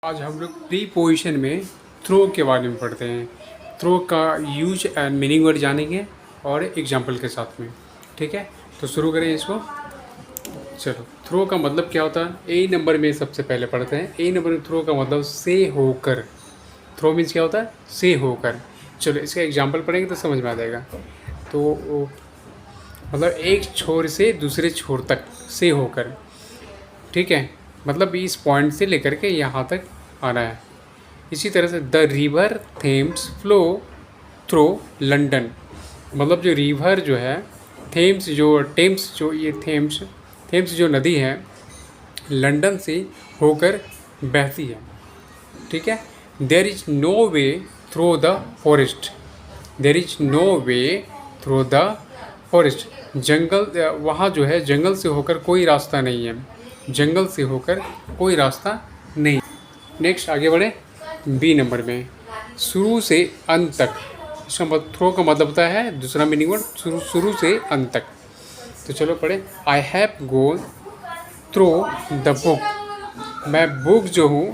आज हम लोग प्रीपोजिशन में थ्रो के बारे में पढ़ते हैं। थ्रो का यूज एंड मीनिंग वर्ड जानेंगे और एग्जाम्पल के साथ में। ठीक है, तो शुरू करें इसको। चलो, थ्रो का मतलब क्या होता है? ए नंबर में सबसे पहले पढ़ते हैं। ए नंबर में थ्रो का मतलब से होकर। थ्रो मीन्स क्या होता है? से होकर। चलो इसका एग्जाम्पल पढ़ेंगे तो समझ में आ जाएगा। तो मतलब एक छोर से दूसरे छोर तक से होकर। ठीक है, मतलब इस पॉइंट से लेकर के यहाँ तक आना है। इसी तरह से the river Thames flow through London, मतलब जो रिवर जो है थेम्स जो ये थेम्स जो नदी है लंदन से होकर बहती है। ठीक है, there is no way through the forest. There is no way through the forest. जंगल, वहाँ जो है जंगल से होकर कोई रास्ता नहीं है। जंगल से होकर कोई रास्ता नहीं। नेक्स्ट आगे बढ़े। बी नंबर में शुरू से अंत तक। इसका मतलब थ्रो का मतलब होता है दूसरा मीनिंग वर्ड शुरू से अंत तक। तो चलो पढ़े। I have gone through the book. मैं बुक जो हूँ,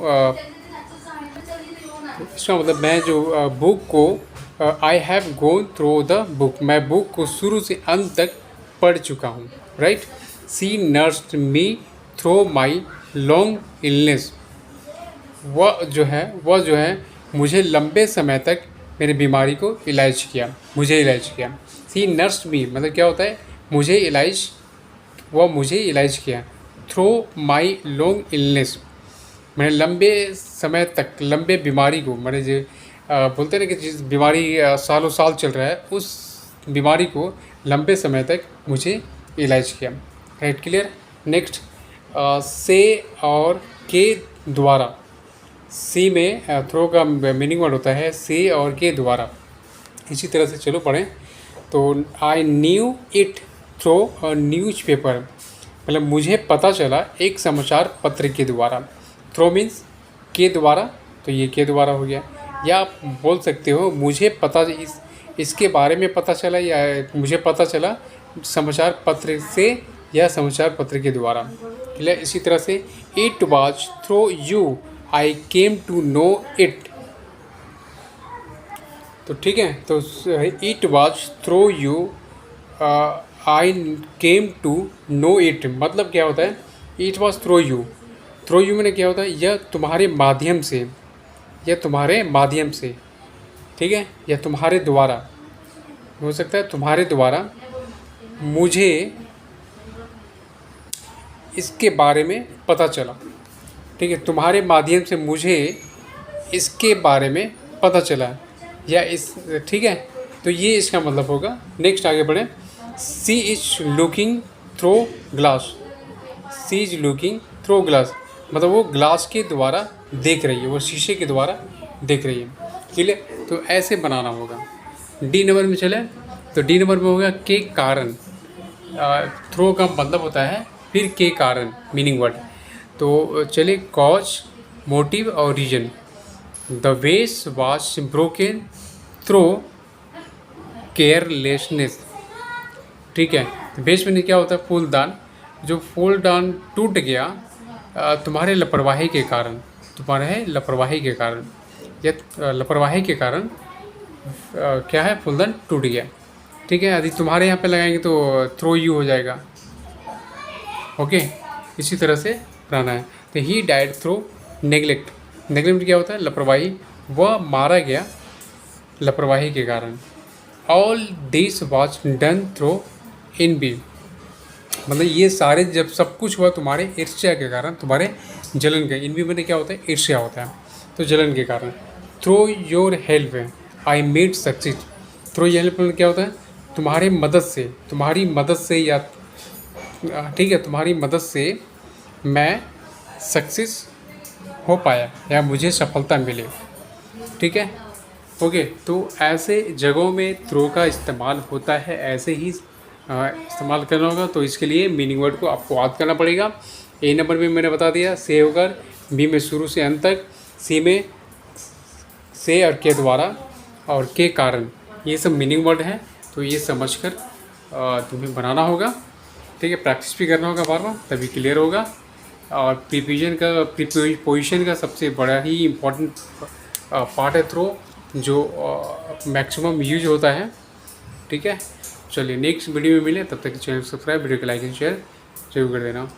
इसका मतलब मैं जो बुक को, I have gone through the book, मैं बुक को शुरू से अंत तक पढ़ चुका हूँ। Right. She nursed me through my long illness. वह जो है मुझे लंबे समय तक मेरी बीमारी को इलाज किया, मुझे इलाज किया। सी नर्स्ड मी मतलब क्या होता है? मुझे इलाज किया। थ्रू माई लॉन्ग इलनेस, मैंने लंबे समय तक, लंबे बीमारी को, मैंने जो बोलते हैं ना कि जिस बीमारी सालों साल चल रहा है, उस बीमारी को लंबे समय तक मुझे इलाज किया। Right, clear. नेक्स्ट, से और के द्वारा। सी में थ्रो का मीनिंग वर्ड होता है से और के द्वारा। इसी तरह से चलो पढ़ें। तो I knew it through a news paper, मतलब मुझे पता चला एक समाचार पत्र के द्वारा। थ्रो मीन्स के द्वारा, तो ये के द्वारा हो गया। या आप बोल सकते हो मुझे पता इसके बारे में पता चला, या मुझे पता चला समाचार पत्र से या समाचार पत्र के द्वारा। क्लियर। इसी तरह से it was through you I came to know it. तो ठीक है, तो it was through you I came to know it, मतलब क्या होता है? It was through you. Through you मैंने क्या होता है? यह तुम्हारे माध्यम से, यह तुम्हारे माध्यम से। ठीक है, या तुम्हारे द्वारा हो सकता है, तुम्हारे द्वारा मुझे इसके बारे में पता चला। ठीक है, तुम्हारे माध्यम से मुझे इसके बारे में पता चला, या इस, ठीक है, तो ये इसका मतलब होगा। नेक्स्ट आगे बढ़ें। She is looking through glass. She is looking through glass, मतलब वो ग्लास के द्वारा देख रही है, वो शीशे के द्वारा देख रही है। क्लियर। तो ऐसे बनाना होगा। डी नंबर में चले, तो डी नंबर में होगा के कारण। थ्रो का मतलब होता है फिर के कारण मीनिंग वर्ड। तो चलिए, कॉज, मोटिव और रीजन। द वेस वॉज ब्रोकन थ्रू केयरलेसनेस। ठीक है, वेस में क्या होता है? फूलदान। जो फूलदान टूट गया तुम्हारे लापरवाही के कारण, तुम्हारे लापरवाही के कारण, या लापरवाही के कारण क्या है? फूलदान टूट गया। ठीक है, यदि तुम्हारे यहाँ पे लगाएंगे तो थ्रो यू हो जाएगा। ओके, इसी तरह से रहना है। तो he died through neglect. Neglect क्या होता है? लापरवाही। वह मारा गया लापरवाही के कारण। All this was done through envy, मतलब ये सारे जब सब कुछ हुआ तुम्हारे ईर्ष्या के कारण, तुम्हारे जलन के। एनवी में क्या होता है? ईर्ष्या होता है, तो जलन के कारण। Through your help I made success. Through your help में क्या होता है? तुम्हारी मदद से या ठीक है, तुम्हारी मदद से मैं सक्सेस हो पाया, या मुझे सफलता मिली। ठीक है, ओके। तो ऐसे जगहों में थ्रो का इस्तेमाल होता है, ऐसे ही इस्तेमाल करना होगा। तो इसके लिए मीनिंग वर्ड को आपको याद करना पड़ेगा। ए नंबर में मैंने बता दिया से होकर, बी में शुरू से अंत तक, सी में से और के द्वारा, और के कारण। ये सब मीनिंग वर्ड है, तो ये समझकर तुम्हें बनाना होगा। ठीक है, प्रैक्टिस भी करना होगा बार बार, तभी क्लियर होगा। और प्रीपोजिशन का सबसे बड़ा ही इम्पोर्टेंट पार्ट है थ्रो, जो मैक्सिमम यूज होता है। ठीक है, चलिए नेक्स्ट वीडियो में मिले, तब तक चैनल सब्सक्राइब, वीडियो को लाइक एंड शेयर जरूर कर देना।